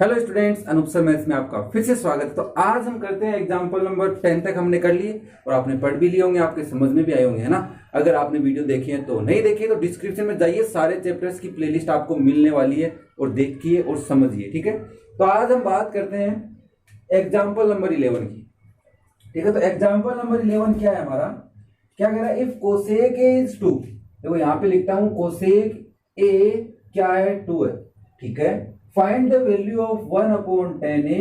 Hello students, Anoop sir maths में आपका फिर से स्वागत है। तो आज हम करते हैं एग्जांपल नंबर 10 तक हमने कर लिए और आपने पढ़ भी लिए होंगे, आपके समझ में भी आए होंगे, है ना। अगर आपने वीडियो देखी है तो नहीं देखी है तो डिस्क्रिप्शन में जाइए, सारे चैप्टर्स की प्लेलिस्ट आपको मिलने वाली है और देखिए और समझिए, ठीक है। तो आज हम बात करते हैं एग्जाम्पल नंबर 11 की, ठीक है। तो एग्जाम्पल नंबर 11 क्या है हमारा, क्या कह रहा है, इफ कोसेक ए इज 2, देखो यहाँ पे लिखता हूं कोसेक ए क्या है, 2 है, ठीक है। Find the value of 1/10a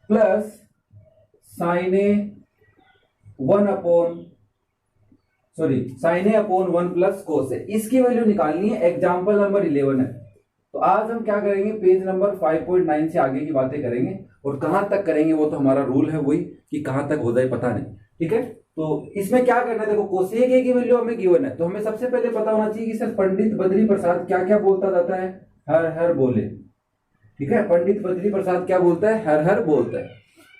plus sine A sine A upon 1 plus cos A, इसकी वैल्यू निकालनी है। एग्जाम्पल नंबर 11 है। तो आज हम क्या करेंगे, पेज नंबर 5.9 से आगे की बातें करेंगे और कहां तक करेंगे वो तो हमारा रूल है वही कि कहां तक हो जाए पता नहीं, ठीक है। तो इसमें क्या करना है, देखो कोसेक ए की वैल्यू हमें गिवन है, तो हमें सबसे पहले पता होना चाहिए कि सर पंडित बद्री प्रसाद क्या क्या बोलता जाता है, हर हर बोले, ठीक है। पंडित बद्री प्रसाद क्या बोलता है, हर हर बोलता है।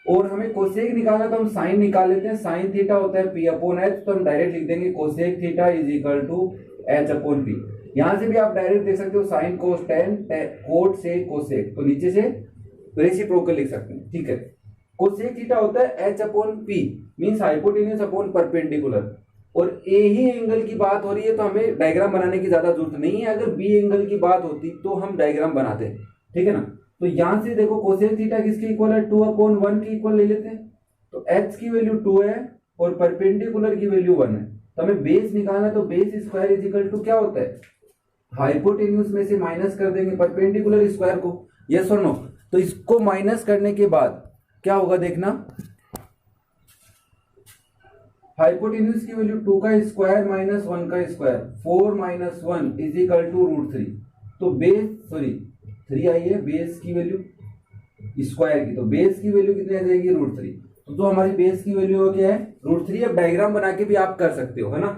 और हमें कोसेक निकालना तो हम साइन निकाल लेते हैं, साइन थीटा होता है पी अपॉन एच, तो हम डायरेक्ट लिख देंगे cosec theta is equal to h upon p. यहां से भी आप डायरेक्ट देख सकते हो साइन कोस टेन कोट से कोसेक, तो नीचे से रेसिप्रोकल लिख सकते हैं, ठीक है। कोसेक थीटा होता है H upon P, means hypotenuse upon perpendicular. और ए ही एंगल की बात हो रही है तो हमें डायग्राम बनाने की ज्यादा जरूरत नहीं है, अगर बी एंगल की बात होती तो हम डायग्राम बनाते, ठीक है ना। तो यहां से देखो कोसेक थीटा किसके इक्वल है, 2/1 के इक्वल ले लेते हैं। तो एच की वैल्यू 2 है और परपेंडिकुलर की वैल्यू 1 है, तो हमें बेस निकालना है। तो base square is equal to क्या होता है, हाइपोटेन्यूज में से माइनस कर देंगे परपेंडिकुलर स्क्वायर को, यस और नो। तो इसको माइनस करने के बाद क्या होगा देखना, हाइपोटेन्यूज की वैल्यू 2 का स्क्वायर माइनस 1 का square, 4 minus 1 is equal to √3। तो बेस 3 आई है बेस की वैल्यू स्क्वायर की, तो बेस की वैल्यू कितनी आ जाएगी, √3। तो जो हमारी बेस की वैल्यू क्या है, √3। अब डायग्राम बना के भी आप कर सकते हो, है ना,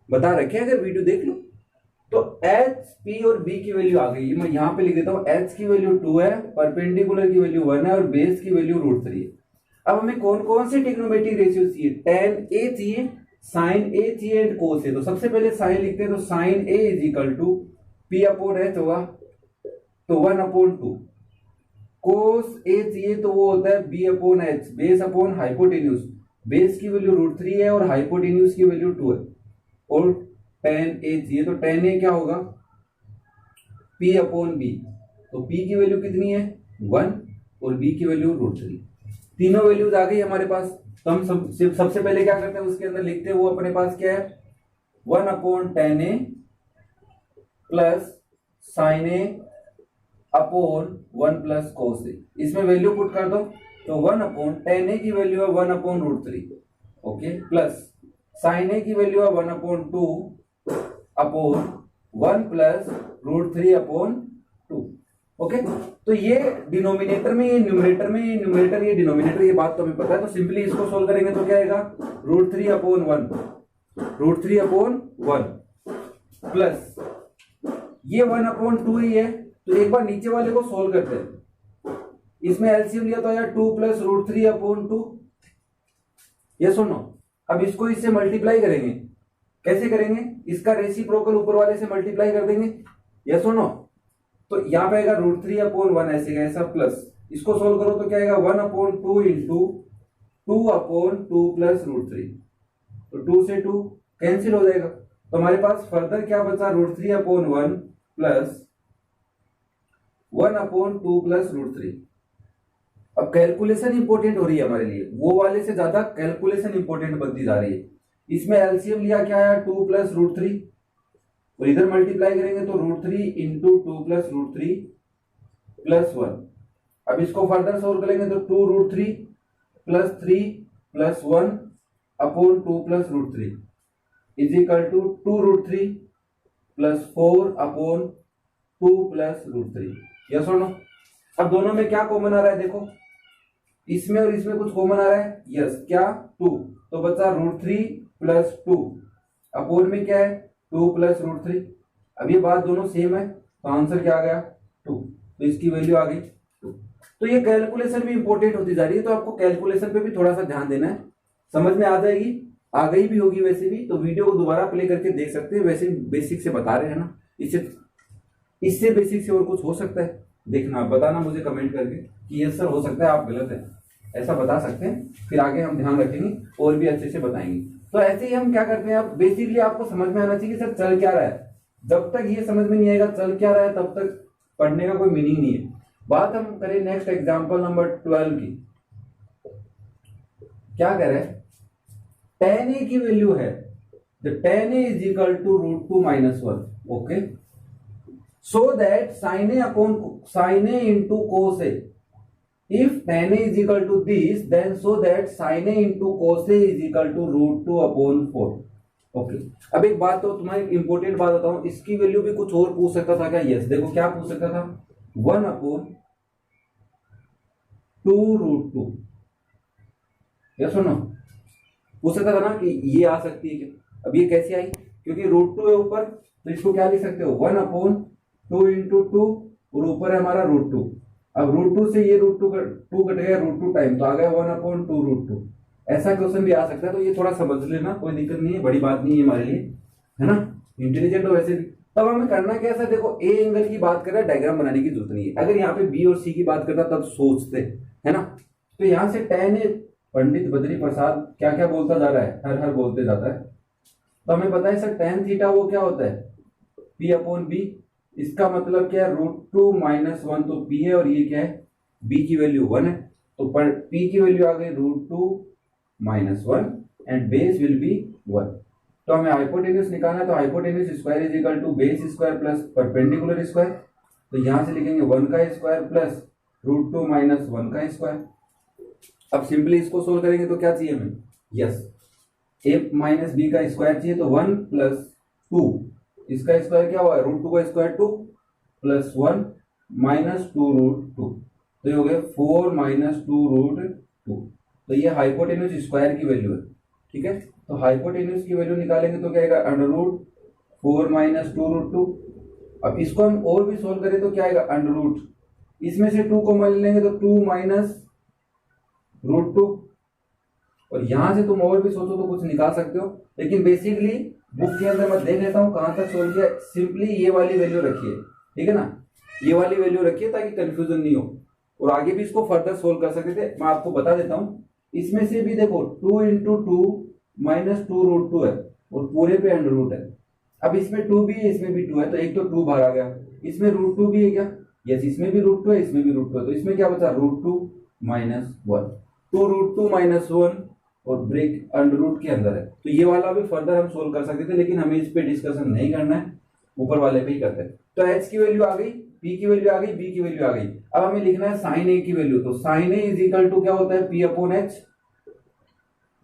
बता रखे अगर वीडियो देख लो। तो एच पी और बी की वैल्यू आ गई, मैं यहां पे लिख देता हूं, एच की वैल्यू 2 है, परपेंडिकुलर की वैल्यू 1 है और बेस की वैल्यू √3 है। अब हमें कौन कौन से ट्रिग्नोमेट्रिक रेशियो चाहिए, tan ए चाहिए, साइन ए चाहिए एंड कोस ए। तो सबसे पहले साइन लिखते हैं, तो sine A is equal to P upon H होगा, तो 1/2। कोस ए चाहिए तो वो होता है B upon H, base upon hypotenuse, base की वैल्यू √3 है और हाइपोटेन्यूज की वैल्यू 2 है। और tan ए चाहिए तो tan ए क्या होगा, p अपॉन बी, तो p की वैल्यु कितनी है 1 और b की वैल्यू √3। तीनों वैल्यूज आ गई हमारे पास। तो हम सबसे पहले क्या करते हैं, उसके अंदर लिखते हैं, वो अपने पास क्या है, 1/tan A plus sine A upon 1 plus cos ए। इसमें वैल्यू पुट कर दो, तो 1/tan ए की वैल्यू है 1/√3, ओके, प्लस साइन ए की वैल्यू है 1/2 अपॉन 1 प्लस √3/2, ओके। तो ये डिनोमिनेटर में, ये न्यूमरेटर में, ये न्यूमरेटर, ये डिनोमिनेटर, ये बात तो हमें पता है। तो सिंपली इसको सोल्व करेंगे तो क्या आएगा, √3/1 प्लस ये 1/2 ही है। तो एक बार नीचे वाले को सोल्व करते हैं, इसमें एलसीएम लिया तो यार 2 प्लस √3/2, ये सुनो। अब इसको इससे मल्टीप्लाई करेंगे, कैसे करेंगे, इसका रेसिप्रोकल ऊपर वाले से मल्टीप्लाई कर देंगे, ये सुनो। तो यहां पे आएगा √3/1 ऐसे ऐसा, प्लस इसको सोल्व करो तो क्या आएगा 1/2 इंटू 2/2 प्लस √3, तो 2 से 2 कैंसिल हो जाएगा। तो हमारे पास फर्दर क्या बचा, √3/1 प्लस 1/2 प्लस √3। अब कैलकुलेशन इंपोर्टेंट हो रही है हमारे लिए, वो वाले से ज्यादा कैलकुलेशन इंपोर्टेंट बनती जा रही है। इसमें एलसीएम लिया क्या है 2 प्लस √3 और इधर मल्टीप्लाई करेंगे तो √3 इंटू 2 प्लस √3 प्लस 1। अब इसको फर्दर सोल्व करेंगे तो 2√3 plus 3 plus 1 upon 2 plus √3 is equal to 2√3 plus 4 upon 2 plus √3, yes और नो। अब दोनों में क्या कॉमन आ रहा है, देखो इसमें और इसमें कुछ कॉमन आ रहा है, यस, क्या 2, तो बचा √3 प्लस 2 अपॉन में क्या है 2 प्लस √3। अब ये बात दोनों सेम है तो आंसर क्या आ गया 2, तो इसकी वैल्यू आ गई 2। तो ये कैलकुलेशन भी इंपॉर्टेंट होती जा रही है, तो आपको कैलकुलेशन पे भी थोड़ा सा ध्यान देना है, समझ में आ जाएगी, आ गई भी होगी वैसे भी। तो वीडियो को दोबारा प्ले करके देख सकते हैं, वैसे बेसिक से बता रहे हैं ना, इससे इससे बेसिक से और कुछ हो सकता है? देखना, बताना मुझे कमेंट करके कि यस सर हो सकता है, आप गलत है, ऐसा बता सकते हैं। फिर आगे हम ध्यान रखेंगे और भी अच्छे से बताएंगे। तो ऐसे ही हम क्या करते हैं, आप बेसिकली आपको समझ में आना चाहिए कि सर चल क्या रहा है। जब तक ये समझ में नहीं आएगा चल क्या रहा है, तब तक पढ़ने का कोई मीनिंग नहीं है। बात हम करें नेक्स्ट एग्जांपल नंबर 12 की। क्या कह रहे हैं, tan a की वैल्यू है, the tan a is equal to √2 minus 1, okay, so that sin a into cos a, if tan a is equal to this, then so that sin a into cos a is equal to √2 upon 4, okay. अब एक बात तो तुम्हारी important बात बताऊं, इसकी value भी कुछ और पूछ सकता था क्या? यस, देखो क्या पूछ सकता था, 1 upon 2√2, यस सुनो, पूछ सकता था ना कि ये आ सकती है क्या? अब ये कैसे आई, क्योंकि √2 है ऊपर, तो इसको क्या लिख सकते हो, 1 upon 2 into 2, और ऊपर है हमारा √2। अब √2 से ये √2 कट गया, √2 टाइम, तो आ गया 1 upon 2√2। ऐसा क्वेश्चन भी आ सकता है, तो ये थोड़ा समझ लेना, कोई दिक्कत नहीं है, बड़ी बात नहीं है हमारे लिए, है ना, इंटेलिजेंट हो वैसे भी। तब हमें करना क्या है, देखो ए एंगल की बात कर रहा है, डायग्राम बनाने की जरूरत नहीं है। अगर यहाँ पे बी और सी की बात करता तब सोचते, है ना। तो यहाँ से tan a, पंडित बद्री प्रसाद क्या क्या बोलता जा रहा है, हर हर बोलते जाता है। तो हमें पता है सर tan थीटा वो क्या होता है, p अपॉन बी। इसका मतलब क्या है, √2 minus 1, तो p है, और ये क्या है, b की वैल्यू 1 है, तो पर p की वैल्यू आ गई √2 minus 1 and base will be 1। तो हमें हाइपोटेन्यूज निकालना है, तो hypotenuse square is equal to base square plus perpendicular square. तो यहां से लिखेंगे 1 का स्क्वायर प्लस √2 minus 1 का स्क्वायर। अब सिंपली इसको सोल्व करेंगे तो क्या चाहिए हमें, यस, a माइनस बी का स्क्वायर चाहिए, तो 1 प्लस 2, इसका स्क्वायर क्या हुआ, √2 का स्क्वायर 2 प्लस 1 माइनस 2√2, तो ये हो गया 4 माइनस 2√2। तो ये हाइपोटेन्यूज स्क्वायर की वैल्यू है, ठीक है। तो हाइपोटेन्यूज की वैल्यू निकालेंगे तो क्या आएगा, √4 माइनस 2√2। अब इसको हम और भी सोल्व करें तो क्या आएगा, √, इसमें से 2 को मान लेंगे तो 2 माइनस √2, और यहां से तुम और भी सोचो तो कुछ निकाल सकते हो, लेकिन बेसिकली बुक के अंदर मैं देख लेता हूं कहां तक सोल्व किया। सिंपली ये वाली वैल्यू रखिए, ठीक है ना, ये वाली वैल्यू रखिए ताकि कंफ्यूजन नहीं हो, और आगे भी इसको फर्दर सोल्व कर सकते थे। मैं आपको बता देता हूं, इसमें से भी देखो 2 into 2 माइनस 2√2 है, और पूरे पे √, है। अब इसमें 2 भी है, इसमें भी 2 है, तो एक तो 2 बाहर आ गया, इसमें √2 भी है क्या, यस, इसमें भी √2 है, इसमें भी √2 है, तो इसमें क्या बचा, √2 माइनस 1, तो √2 माइनस 1 और ब्रेक √ के अंदर है। तो ये वाला भी फर्दर हम सोल्व कर सकते थे, लेकिन हमें इस पे डिस्कशन नहीं करना है, ऊपर वाले पे ही करते हैं। तो h की वैल्यू आ गई, p की वैल्यू आ गई, b की वैल्यू आ गई। अब हमें लिखना है sin a की वैल्यू, तो sin a is equal to क्या होता है, p अपॉन h।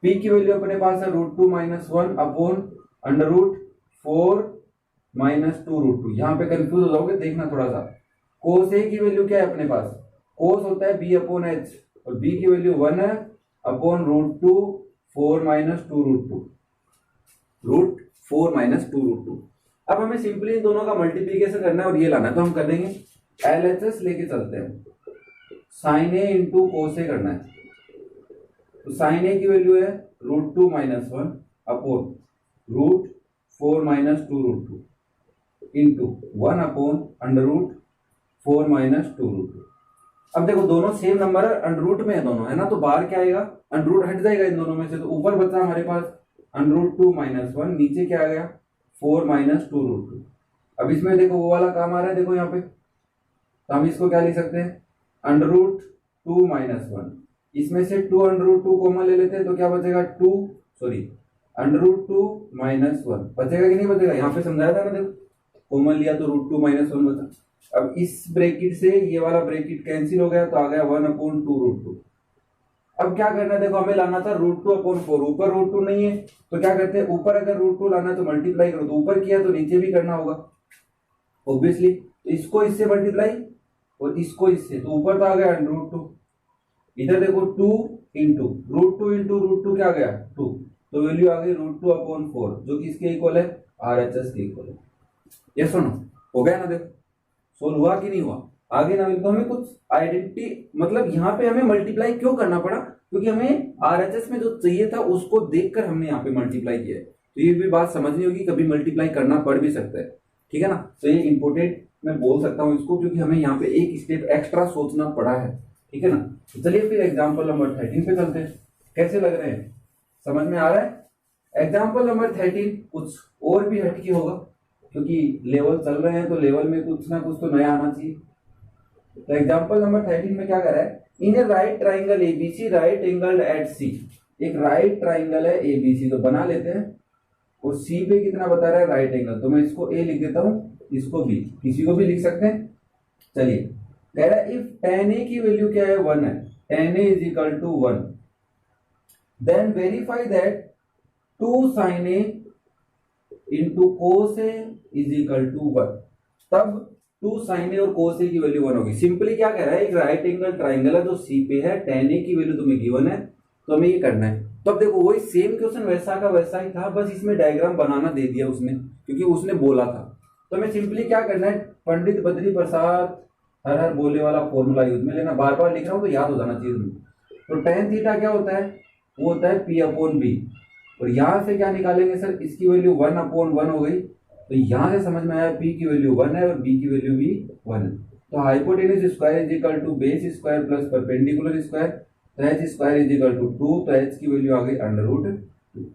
p की वैल्यू अपने पास है √2 माइनस 1 अपॉन √4 माइनस 2√2। यहाँ पे कंफ्यूज हो जाओगे, देखना थोड़ा सा। cos a की वैल्यू क्या है अपने पास, cos होता है b अपॉन h, और b की वैल्यू 1 है अपॉन √2 4 माइनस 2√2, √4 माइनस 2√2। अब हमें सिंपली इन दोनों का मल्टीप्लीकेशन करना है और ये लाना है, तो हम कर लेंगे LHS लेके चलते हैं, sin a into cos a करना है। तो sin a की वैल्यू है √2 minus 1 upon √4 minus 2√2 into 1 upon √4 minus 2√2। अब देखो दोनों सेम नंबर है, √ में है दोनों, है ना, तो बाहर क्या आएगा, √ हट जाएगा इन दोनों में से, तो ऊपर बचा हमारे पास √2 माइनस 1, नीचे क्या आ गया 4 माइनस 2√2। अब इसमें देखो वो वाला काम आ रहा है, देखो यहाँ पे, तो हम इसको क्या लिख सकते हैं, √2 माइनस 1, इसमें से 2 √2 कॉमन ले लेते हैं, तो क्या बचेगा √2 माइनस 1 बचेगा कि नहीं बचेगा, यहाँ पे समझाया था ना, देखो कॉमन लिया तो √2 माइनस 1 बचा। अब इस ब्रैकेट से ये वाला ब्रैकेट कैंसिल हो गया, तो आ गया 1 अपॉन 2√2। अब क्या करना है, देखो हमें लाना था √2 अपॉन 4, ऊपर √2 नहीं है, तो क्या करते हैं, ऊपर अगर √2 लाना है तो मल्टीप्लाई करो, तो ऊपर किया तो नीचे भी करना होगा ऑब्वियसली। तो इसको इससे मल्टीप्लाई और इसको इससे, तो ऊपर तो आ गया √2, इधर देखो 2 इंटू √2 क्या आ गया 2, तो वैल्यू आ गई √2 अपॉन 4, जो कि इसके इक्वल है RHS के इक्वल है। ये सुनो, हो गया ना, देखो सोल्व हुआ कि नहीं हुआ। आगे ना तो हमें कुछ आइडेंटिटी, मतलब यहाँ पे हमें मल्टीप्लाई क्यों करना पड़ा, क्योंकि हमें RHS में जो चाहिए था उसको देखकर हमने यहाँ पे मल्टीप्लाई किया है। तो ये भी बात समझनी होगी, कभी मल्टीप्लाई करना पड़ भी सकता है, ठीक है ना। तो ये इंपोर्टेंट मैं बोल सकता हूँ इसको, क्योंकि हमें यहाँ पे एक स्टेप एक्स्ट्रा सोचना पड़ा है, ठीक है ना। तो चलिए फिर एग्जाम्पल नंबर 13 पे चलते हैं। कैसे लग रहे हैं, समझ में आ रहा है? एग्जाम्पल नंबर 13 कुछ और भी हटके होगा, क्योंकि लेवल चल रहे हैं तो लेवल में कुछ ना कुछ तो नया आना चाहिए। तो एग्जाम्पल नंबर 13 में क्या कर रहा है, in a right triangle ABC right angle at C. एक राइट ट्राइंगल है एबीसी, तो बना लेते हैं, और सी पे कितना बता रहा है, राइट एंगल, तो मैं इसको ए लिख देता हूँ, इसको बी, किसी को भी लिख सकते हैं। चलिए, कह रहा है इफ tan a की वैल्यू क्या है, 1 है, tan a is equal to 1, then verify that 2 sin a into cos a is equal to 1। तब 2 sin a और cos a की वैल्यू 1 होगी। सिंपली क्या कह रहा है, एक राइट एंगल ट्राइंगल है जो सी पे है, tan a की वैल्यू तुम्हें गिवन है, तो हमें ये करना है। तो अब देखो वही सेम क्वेश्चन वैसा का वैसा ही था, बस इसमें डायग्राम बनाना दे दिया उसने, क्योंकि उसने बोला था। तो हमें सिंपली क्या करना है, पंडित बद्री प्रसाद हर हर बोले वाला फॉर्मूला यूज में लेना, बार बार लिख रहा हूं तो याद हो जाना चाहिए तुम्हें। तो tan थीटा क्या होता है, वो होता है p अपॉन बी, और यहां से क्या निकालेंगे सर, इसकी वैल्यू 1 अपॉन 1 हो गई, तो यहां से समझ में आया p की वैल्यू 1 है और b की वैल्यू भी 1 है। तो hypotenuse square is equal to base square plus perpendicular square, तो h square is equal to 2, तो h की वैल्यू आ गई अंडर रूट 2।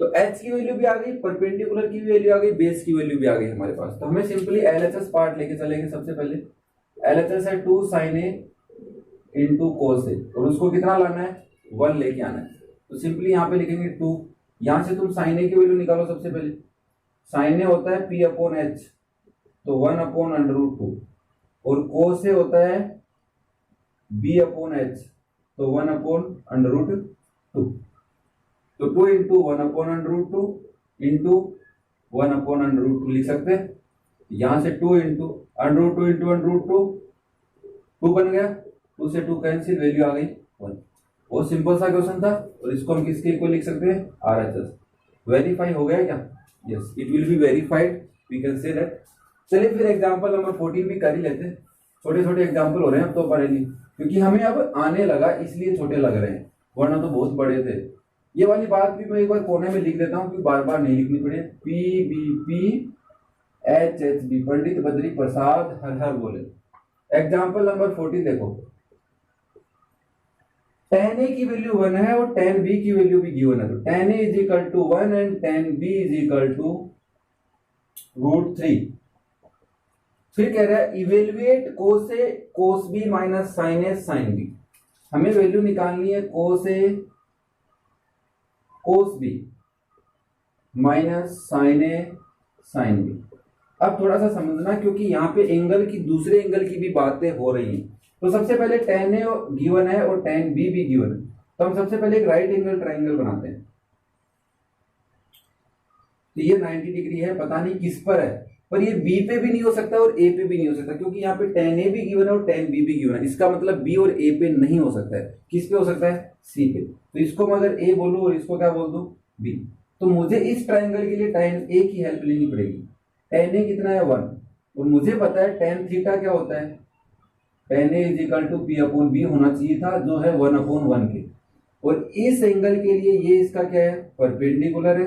तो h की वैल्यू भी आ गई, परपेंडिकुलर की भी वैल्यू आ गई, बेस की वैल्यू भी आ गई हमारे पास। तो हमें सिंपली एलएचएस पार्ट लेके चलेंगे। सबसे पहले एलएचएस है 2 sin a into cos a, और उसको कितना लाना है, 1 लेके आना है। तो सिंपली यहाँ पे लिखेंगे 2, यहां से तुम sin a की वैल्यू निकालो। सबसे पहले sin a होता है p अपॉन h, तो 1 अपॉन अंडर रूट 2, और cos a होता है b अपॉन h, तो 1 अपॉन अंडर रूट 2। तो 2 into 1 upon under root 2 into 1 upon under root 2 लिख सकते हैं। यहां से 2 into under root 2 into under root 2, 2 बन गया, 2 से 2 कैंसिल, वैल्यू आ गई 1। बहुत सिंपल सा क्वेश्चन था, और इसको हम किसके इक्वल लिख सकते हैं, आरएचएस। वेरीफाई हो गया क्या, yes it will be verified, we can say that. चलिए फिर एग्जांपल नंबर 14 भी कर ही लेते हैं। छोटे छोटे एग्जांपल हो रहे हैं अब तो पढ़ेंगे, क्योंकि हमें अब आने लगा इसलिए छोटे लग रहे हैं, वरना तो बहुत बड़े थे। ये वाली बात भी मैं एक बार कोने में लिख देता हूं कि बार बार नहीं लिखनी पड़े। PBP HHB पंडित बद्री प्रसाद हर हर बोले। एग्जाम्पल नंबर 14 देखो, tan a की वैल्यू 1 है और tan b की वैल्यू भी गिवन है, तो tan a is equal to 1 and tan b is equal to root 3। फिर कह रहा है evaluate cos a cos b minus sin a sin b। हमें वैल्यू निकालनी है cos a cos b minus sin a sin b। अब थोड़ा सा समझना, क्योंकि यहाँ पे एंगल की दूसरे एंगल की भी बातें हो रही हैं। तो सबसे पहले tan a गिवन है और tan b भी गिवन है, तो हम सबसे पहले एक राइट एंगल ट्राइंगल बनाते हैं। तो ये 90 डिग्री है, पता नहीं किस पर है, पर ये b पे भी नहीं हो सकता और a पे भी नहीं हो सकता, क्योंकि यहाँ पे tan a भी गिवन है और tan b भी गिवन है। इसका मतलब b और a पे नहीं हो सकता है, किस पे हो सकता है, c पे। तो इसको मैं अगर a बोलूं और इसको क्या बोल दूं, b, तो मुझे इस ट्राइंगल के लिए tan a की हेल्प लेनी पड़ेगी। tan a कितना है 1, और मुझे पता है tan थीटा क्या होता है, tan a is equal to p upon b होना चाहिए था, जो है 1 अपॉन 1 के। और इस एंगल के लिए ये इसका क्या है, परपेंडिकुलर है,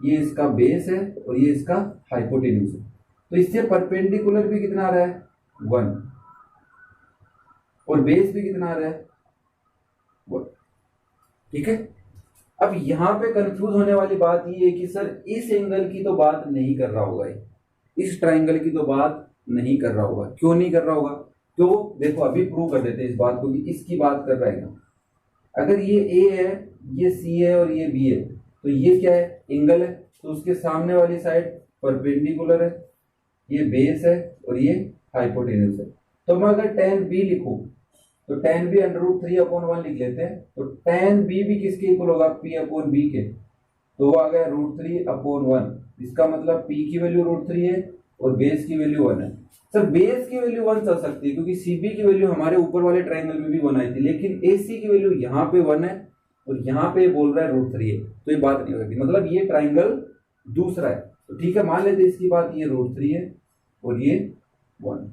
ये इसका बेस है और ये इसका हाइपोटेन्यूज है। तो इससे परपेंडिकुलर भी कितना आ रहा है 1, और बेस भी कितना आ रहा है 1, ठीक है। अब यहां पे कंफ्यूज होने वाली बात ये है कि सर इस एंगल की तो बात नहीं कर रहा होगा, इस ट्राइंगल की तो बात नहीं कर रहा होगा। क्यों नहीं कर रहा होगा, क्यों, देखो अभी प्रूव कर देते हैं इस बात को कि इसकी बात कर रहा है। अगर ये a है, ये c है और ये b है, तो ये क्या है, एंगल है, तो उसके सामने वाली साइड परपेंडिकुलर है, ये बेस है और ये हाइपोटेन्यूज है। तो मैं अगर tan b लिखूं तो tan b under root 3 upon 1 लिख लेते हैं। तो tan b भी किसके इक्वल होगा, p अपॉन b के, तो वो आ गया रूट 3 अपॉन 1। इसका मतलब p की वैल्यू रूट 3 है और बेस की वैल्यू 1 है। सर बेस की वैल्यू 1 चल सकती है, क्योंकि cb की वैल्यू हमारे ऊपर वाले ट्राइंगल में भी 1 आई थी, लेकिन ac की वैल्यू यहाँ पे 1 है और यहाँ पे बोल रहा है रूट 3 है, तो ये बात नहीं हो सकती। मतलब ये ट्राइंगल दूसरा है, तो ठीक है मान लेते हैं इसकी बात, ये रूट 3 है और ये 1।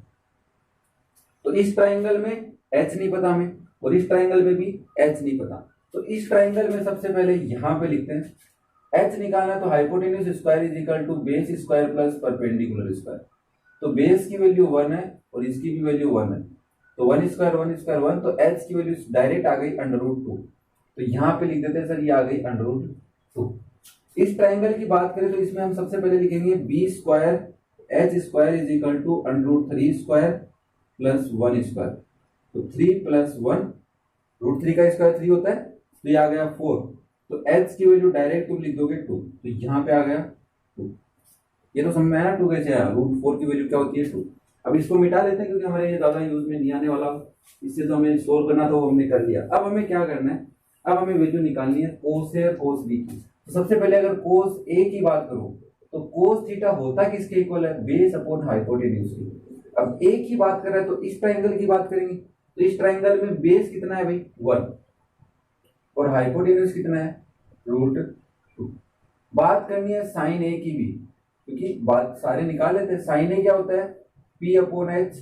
तो इस ट्राइंगल में h नहीं पता हमें, और इस ट्राइंगल में भी h नहीं पता। तो इस ट्राइंगल में सबसे पहले यहां पे लिखते हैं, h निकालना, तो hypotenuse square is equal to base square plus perpendicular square. तो बेस की वैल्यू 1 है और इसकी भी वैल्यू 1 है, तो 1 स्क्वायर 1 स्क्वायर 1, तो h की वैल्यू डायरेक्ट आ गई √2। तो यहाँ पे लिख देते हैं सर ये आ गई √2। इस ट्राइंगल की बात करें तो इसमें हम सबसे पहले लिखेंगे B square H square is equal to √3 square plus 1 square. तो 3 प्लस 1, √3 का स्क्वायर 3 होता है, तो ये आ गया 4। तो h की वैल्यू डायरेक्ट तुम लिख दोगे 2, तो यहाँ पे आ गया 2। ये तो समझ में आया 2 कैसे आया, √4 की वैल्यू क्या होती है 2। अब इसको मिटा देते हैं क्योंकि हमारे ये ज्यादा यूज में नहीं आने वाला, इससे तो हमें सोल्व करना था वो हमने कर लिया। अब हमें क्या करना है, अब हमें वैल्यू निकालनी है कोस ए और कोस बी की। तो सबसे पहले अगर कोस ए की बात करो तो कोस थीटा होता किसके इक्वल है, बेस अपॉन हाइपोटेन्यूज की। अब ए की बात कर रहे हैं तो इस ट्राइंगल की बात करेंगे, तो इस ट्राइंगल में बेस कितना है भाई 1 और हाइपोटेन्यूज कितना है √2। बात करनी है साइन ए की भी, क्योंकि बात सारे निकाल लेते हैं। साइन ए क्या होता है P अपॉन एच,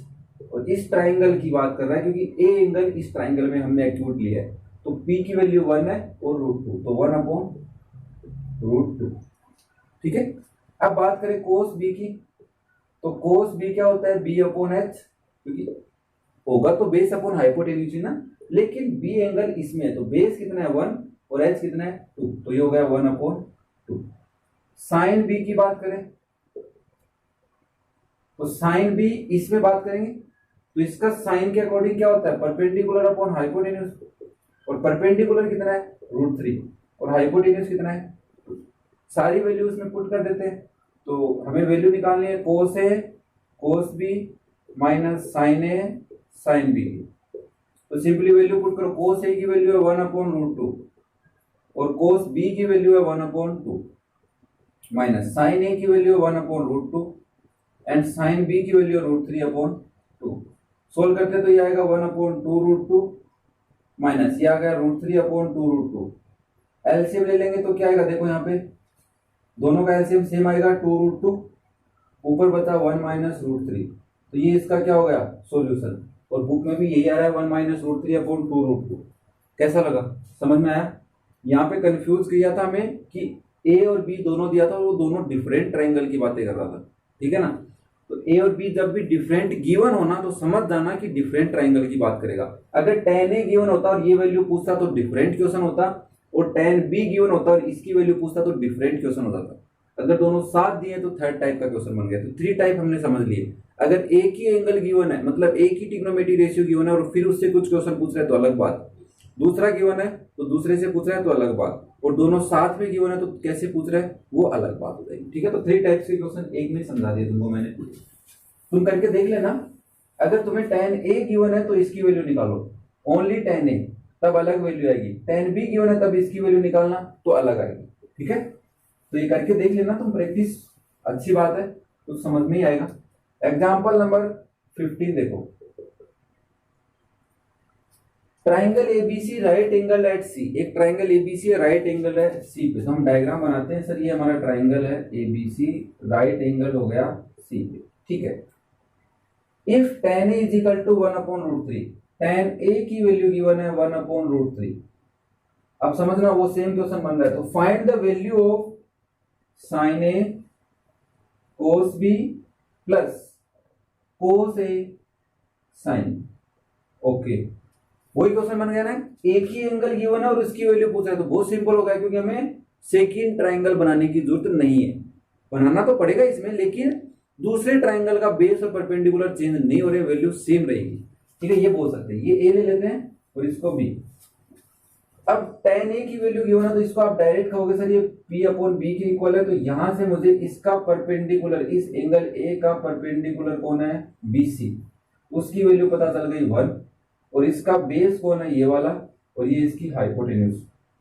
और इस ट्राइंगल की बात कर रहा है क्योंकि ए एंगल इस ट्राइंगल में हमने एक्यूट लिया है, तो P की वैल्यू 1 है और √2, तो 1 अपॉन √2। ठीक है। अब बात करें कोस बी की, तो कोस बी क्या होता है B अपॉन एच, क्योंकि होगा तो बेस अपॉन हाइपोटेन्यूज ना, लेकिन बी एंगल इसमें है, तो बेस कितना है 1 और एच कितना है 2, तो ये हो गया 1 अपॉन 2। साइन बी की बात करें तो साइन बी इसमें बात करेंगे तो इसका साइन के अकॉर्डिंग क्या होता है परपेंडिकुलर अपॉन हाइपोटेन्यूज, और परपेंडिकुलर कितना है √3 और हाइपोटेन्यूज कितना है 2। सारी वैल्यू उसमें पुट कर देते हैं, तो हमें वैल्यू निकालनी है कोस ए कोस B minus sign A sine B. तो सिंपली वैल्यू पुट करो, कोस ए की वैल्यू है 1 अपॉन √2 और कोस बी की वैल्यू है 1 अपॉन 2 माइनस साइन ए की वैल्यू है 1 अपॉन √2 एंड साइन बी की वैल्यू √3 अपॉन 2। सोल्व करते तो ये आएगा 1 अपॉन 2 √2 माइनस ये आ गया √3 अपॉन 2 √2। एलसीएम ले लेंगे तो क्या आएगा, देखो यहाँ पे दोनों का एलसीएम सेम आएगा 2 √2, ऊपर बचा 1 माइनस √3, तो ये इसका क्या हो गया सॉल्यूशन। और बुक में भी यही आ रहा है 1 माइनस √3 अपॉन 2 √2। कैसा लगा, समझ में आया। यहाँ पे कंफ्यूज किया था हमें कि ए और बी दोनों दिया था और वो दोनों डिफरेंट ट्राइंगल की बातें कर रहा था, ठीक है ना। तो ए और बी जब भी डिफरेंट गिवन होना तो समझ जाना कि डिफरेंट ट्राइंगल की बात करेगा। अगर tan ए गिवन होता और ये वैल्यू पूछता तो डिफरेंट क्वेश्चन होता, और tan बी गिवन होता और इसकी वैल्यू पूछता तो डिफरेंट क्वेश्चन होता था। अगर दोनों साथ दिए तो थर्ड टाइप का क्वेश्चन बन गया। तो 3 टाइप हमने समझ लिए। अगर एक ही एंगल गिवन है, मतलब एक ही ट्रिग्नोमेट्री रेशियो गिवन है और फिर उससे कुछ क्वेश्चन पूछ रहे हैं तो अलग बात, दूसरा गिवन है तो दूसरे से पूछ रहे हैं तो अलग बात, और दोनों साथ में गिवन है तो कैसे पूछ रहे हैं वो अलग बात हो जाएगी। ठीक है, तो 3 टाइप्स के क्वेश्चन एक में समझा दिए तुमको मैंने, तुम करके देख लेना। अगर तुम्हें tan ए गिवन है तो इसकी वैल्यू निकालो, ओनली tan ए, तब अलग वैल्यू आएगी। tan बी गिवन है तब इसकी वैल्यू निकालना तो अलग आएगी। ठीक है, तो ये करके देख लेना तुम, प्रैक्टिस अच्छी बात है तो समझ में ही आएगा। एग्जाम्पल नंबर 15 देखो, triangle ABC right angle at C. एक ट्राइंगल एबीसी राइट एंगल है सी पे, तो हम डायग्राम बनाते हैं। सर ये हमारा ट्राइंगल है एबीसी, राइट एंगल हो गया सी पे, ठीक है। If tan a is equal to 1 अपॉन √3, tan a की वैल्यू गिवन है 1 अपॉन √3। अब समझना वो सेम क्वेश्चन बन रहा है, तो find the value of sin a cos b plus cos a sin। Okay, वही क्वेश्चन बन गया ना, एक ही एंगल गिवन है और उसकी वैल्यू पूछ रहा है, तो बहुत सिंपल हो गया क्योंकि हमें सेकंड ट्राइंगल बनाने की जरूरत नहीं है। बनाना तो पड़ेगा इसमें, लेकिन दूसरे ट्राइंगल का बेस और परपेंडिकुलर चेंज नहीं हो रहे, वैल्यू सेम रहेगी। ठीक है, ये बोल सकते हैं। ये ए ले लेते हैं और इसको बी। अब tan ए की वैल्यू गिवन है तो इसको आप डायरेक्ट कहोगे सर ये p अपॉन बी के इक्वल है, तो यहां से मुझे इसका परपेंडिकुलर, इस एंगल ए का परपेंडिकुलर कौन है BC, उसकी वैल्यू पता चल गई 1, और इसका बेस कौन है ये वाला, और ये इसकी हाइपोटेन्यूज,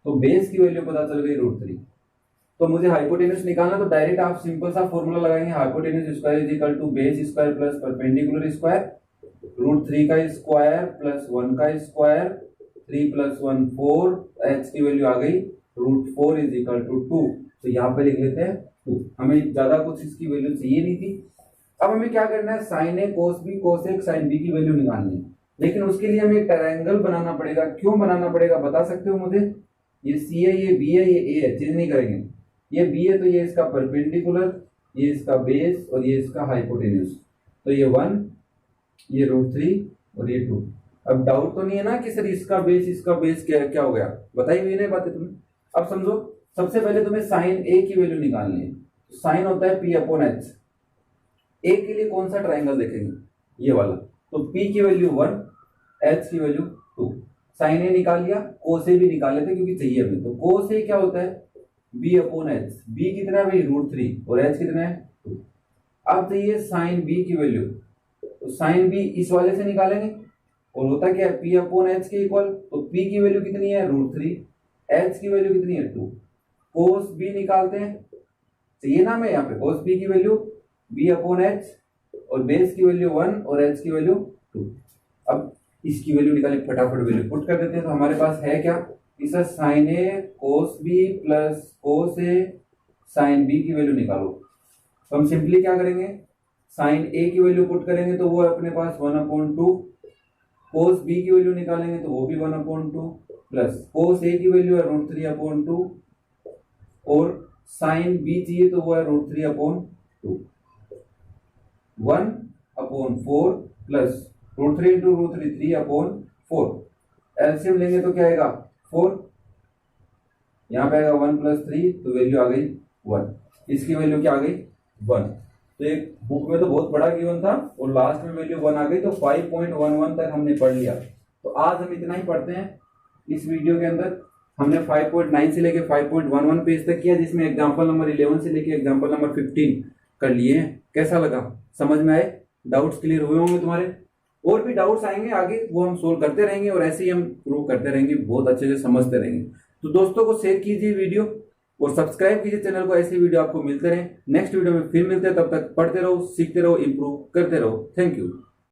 तो बेस की वैल्यू पता चल गई √3। तो मुझे हाइपोटेन्यूज निकालना, तो डायरेक्ट आप सिंपल सा फॉर्मूला लगाएंगे, hypotenuse square is equal to base square plus perpendicular square, √3 का स्क्वायर प्लस 1 का स्क्वायर, 3 प्लस 1 4, h की वैल्यू आ गई √4 इज इक्वल टू 2। तो यहाँ पे लिख लेते हैं 2, हमें ज्यादा कुछ इसकी वैल्यू चाहिए नहीं थी। अब हमें क्या करना है, साइन ए कोस बी कोस ए साइन बी की वैल्यू निकालनी है, लेकिन उसके लिए हमें एक ट्रायंगल बनाना पड़ेगा। क्यों बनाना पड़ेगा बता सकते हो मुझे? ये सी है, ये बी है, ये ए है, चेंज नहीं करेंगे। ये बी है तो ये इसका परपेंडिकुलर, ये इसका बेस और ये इसका हाइपोटेन्यूज। तो ये 1, ये √3 और ये 2। अब डाउट तो नहीं है ना कि सर इसका बेस क्या क्या हो गया, बताई हुई नहीं बातें तुम्हें। अब समझो, सबसे पहले तुम्हें साइन ए की वैल्यू निकालनी है। साइन होता है P/H। ए के लिए कौन सा ट्राइंगल देखेंगे, ये वाला। तो P की वैल्यू 1, H की वैल्यू 2। साइन ए निकाल लिया, कोस ए भी निकाल लेते क्योंकि चाहिए हमें। तो कोस ए क्या होता है B/H। बी कितना है भाई √3 और H कितना है 2। अब चाहिए साइन बी की वैल्यू, तो साइन बी इस वाले से निकालेंगे और होता क्या है P/H के इक्वल। तो P की वैल्यू कितनी है √3, H की वैल्यू कितनी है 2। कोस बी निकालते हैं, चाहिए ना हमें यहाँ पे कोस बी की वैल्यू B/H और बेस की वैल्यू 1 और H की वैल्यू 2। अब इसकी वैल्यू निकालें, फटाफट वैल्यू पुट कर देते हैं। तो हमारे पास है क्या, इसका साइन ए कोस बी प्लस कोस ए साइन बी की वैल्यू निकालो। तो हम सिंपली क्या करेंगे, साइन ए की वैल्यू पुट करेंगे तो वो है अपने पास 1/2। कोस बी की वैल्यू निकालेंगे तो वो भी 1/2 प्लस कोस ए की वैल्यू है √3/2 और साइन बी चाहिए तो वो है √3/2। 1/4 प्लस √3 × √3 3/4। एलसीएम लेंगे तो क्या आएगा 4, यहाँ पे आएगा 1 + 3 तो वैल्यू आ गई 1। इसकी वैल्यू क्या आ गई 1। तो एक बुक में तो बहुत बड़ा गिवन था और लास्ट में वैल्यू 1 आ गई। तो 5.11 तक हमने पढ़ लिया। तो आज हम इतना ही पढ़ते हैं। इस वीडियो के अंदर हमने 5.9 से लेके 5.11 पेज तक किया, जिसमें एग्जाम्पल नंबर 11 से लेके एग्जाम्पल नंबर 15 कर लिए हैं। कैसा लगा, समझ में आए, डाउट्स क्लियर हुए होंगे तुम्हारे। और भी डाउट्स आएंगे आगे, वो हम सोल्व करते रहेंगे और ऐसे ही हम प्रूव करते रहेंगे, बहुत अच्छे से समझते रहेंगे। तो दोस्तों को शेयर कीजिए वीडियो और सब्सक्राइब कीजिए चैनल को, ऐसे वीडियो आपको मिलते रहे। नेक्स्ट वीडियो में फिर मिलते हैं, तब तक पढ़ते रहो, सीखते रहो, इंप्रूव करते रहो। Thank you.